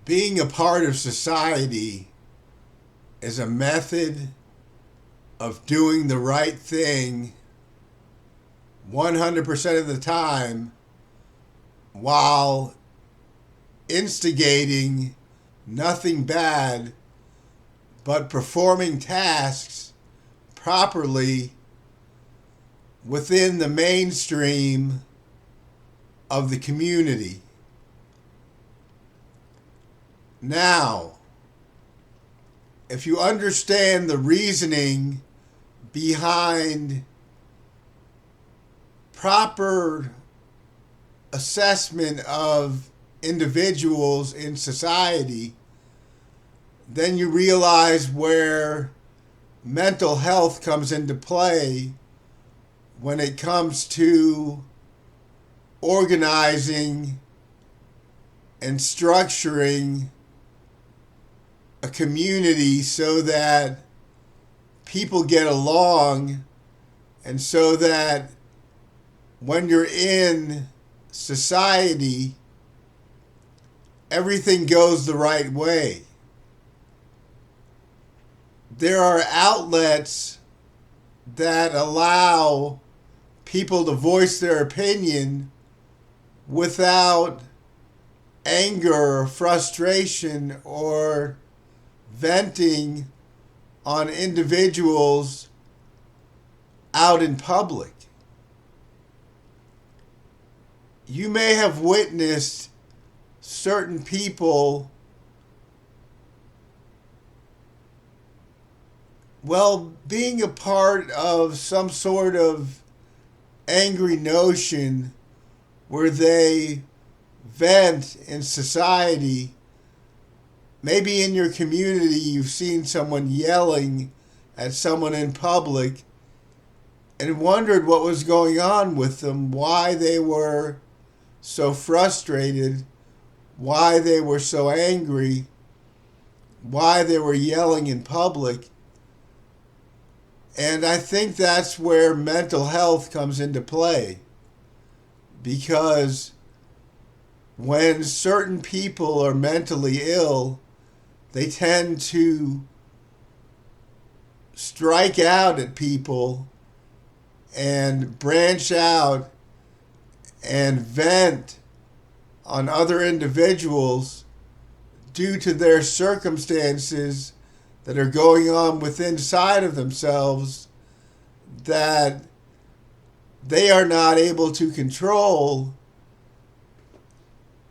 Being a part of society is a method of doing the right thing 100% of the time while instigating nothing bad but performing tasks properly within the mainstream of the community. Now, if you understand the reasoning behind proper assessment of individuals in society, then you realize where mental health comes into play when it comes to organizing and structuring a community so that people get along, and so that when you're in society, everything goes the right way. There are outlets that allow people to voice their opinion without anger or frustration or venting on individuals out in public. You may have witnessed certain people, being a part of some sort of angry notion where they vent in society. Maybe in your community you've seen someone yelling at someone in public and wondered what was going on with them, why they were so frustrated, why they were so angry, why they were yelling in public. And I think that's where mental health comes into play. Because when certain people are mentally ill, they tend to strike out at people and branch out and vent on other individuals due to their circumstances that are going on within inside of themselves that they are not able to control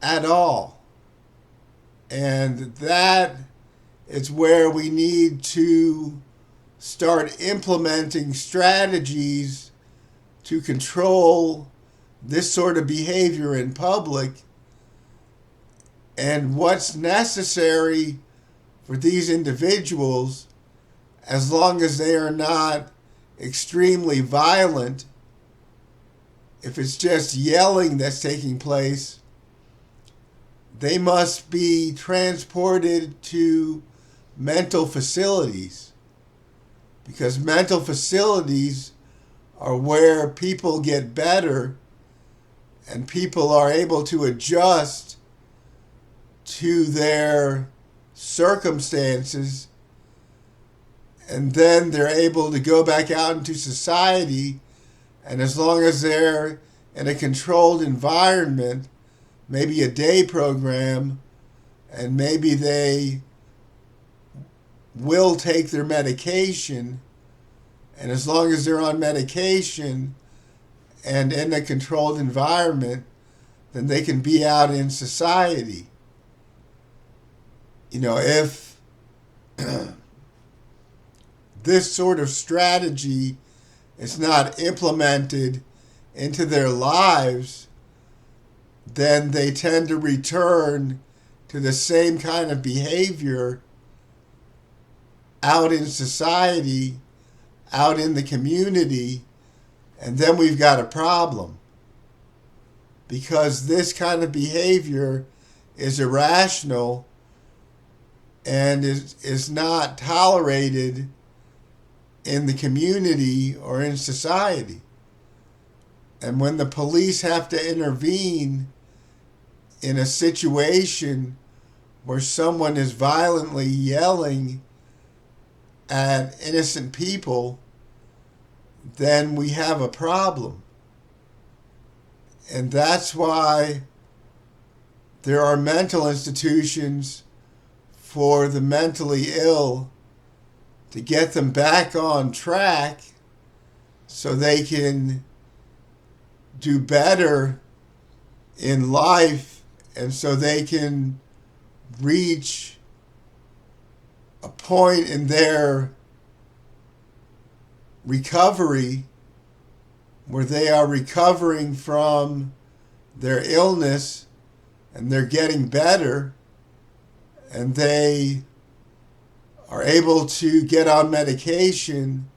at all. And that is where we need to start implementing strategies to control this sort of behavior in public, and what's necessary for these individuals, as long as they are not extremely violent. If it's just yelling that's taking place, they must be transported to mental facilities, because mental facilities are where people get better and people are able to adjust to their circumstances, and then they're able to go back out into society. And as long as they're in a controlled environment, maybe a day program, and maybe they will take their medication, and as long as they're on medication and in a controlled environment, then they can be out in society. If this sort of strategy is not implemented into their lives, then they tend to return to the same kind of behavior out in society, out in the community, and then we've got a problem. Because this kind of behavior is irrational and is not tolerated in the community or in society. And when the police have to intervene in a situation where someone is violently yelling at innocent people, then we have a problem. And that's why there are mental institutions for the mentally ill, to get them back on track so they can do better in life, and so they can reach a point in their recovery where they are recovering from their illness and they're getting better and they are able to get on medication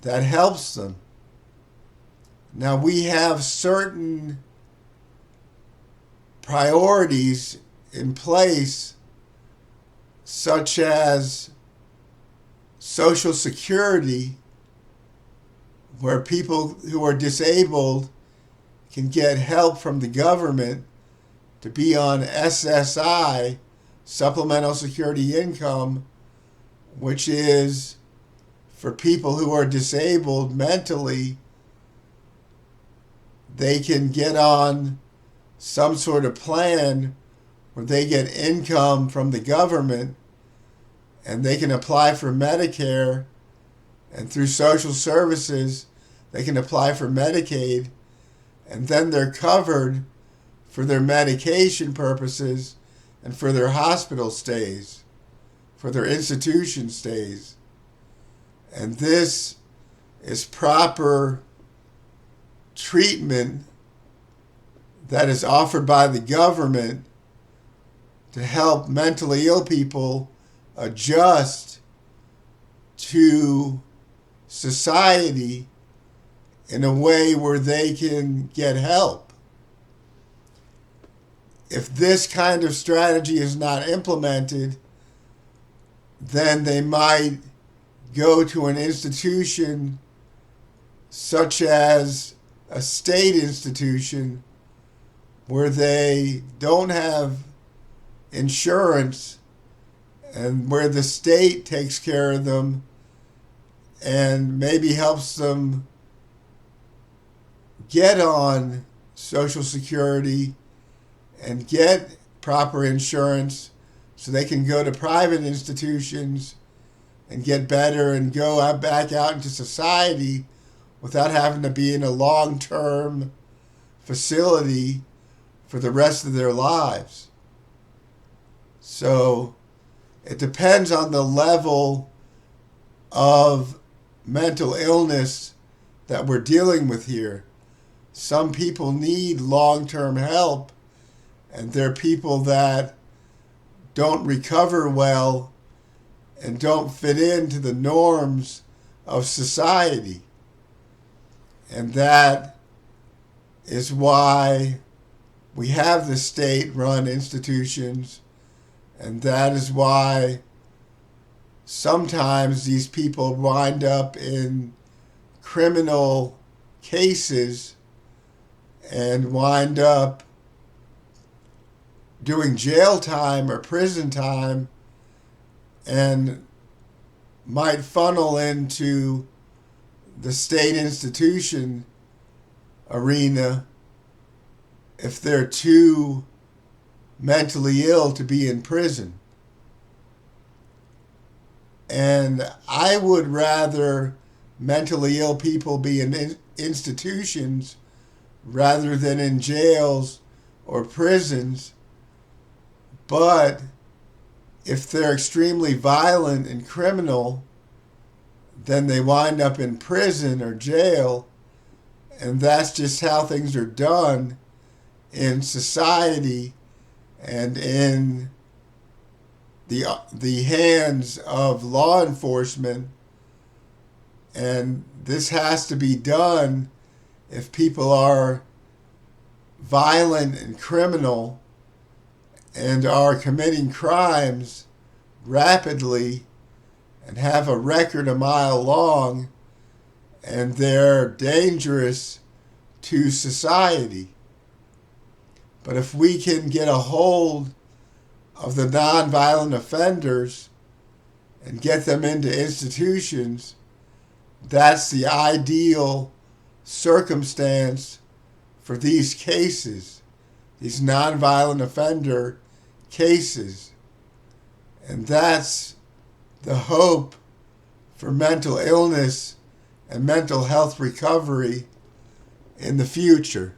that helps them. Now, we have certain priorities in place, such as Social Security, where people who are disabled can get help from the government to be on SSI, Supplemental Security Income, which is for people who are disabled mentally. They can get on some sort of plan where they get income from the government and they can apply for Medicare, and through social services they can apply for Medicaid, and then they're covered for their medication purposes and for their hospital stays, for their institution stays. And this is proper treatment that is offered by the government to help mentally ill people adjust to society in a way where they can get help. If this kind of strategy is not implemented, then they might go to an institution such as a state institution where they don't have insurance and where the state takes care of them and maybe helps them get on Social Security and get proper insurance so they can go to private institutions and get better and go back out into society without having to be in a long-term facility for the rest of their lives. So it depends on the level of mental illness that we're dealing with here. Some people need long-term help, and there are people that don't recover well and don't fit into the norms of society. And that is why we have the state-run institutions, and that is why sometimes these people wind up in criminal cases and wind up doing jail time or prison time and might funnel into the state institution arena if they're too mentally ill to be in prison. And I would rather mentally ill people be in institutions rather than in jails or prisons. But if they're extremely violent and criminal, then they wind up in prison or jail, and that's just how things are done in society and in the hands of law enforcement. And this has to be done if people are violent and criminal and are committing crimes rapidly and have a record a mile long, and they're dangerous to society. But if we can get a hold of the nonviolent offenders and get them into institutions, that's the ideal circumstance for these cases, these nonviolent offender cases. And that's the hope for mental illness and mental health recovery in the future.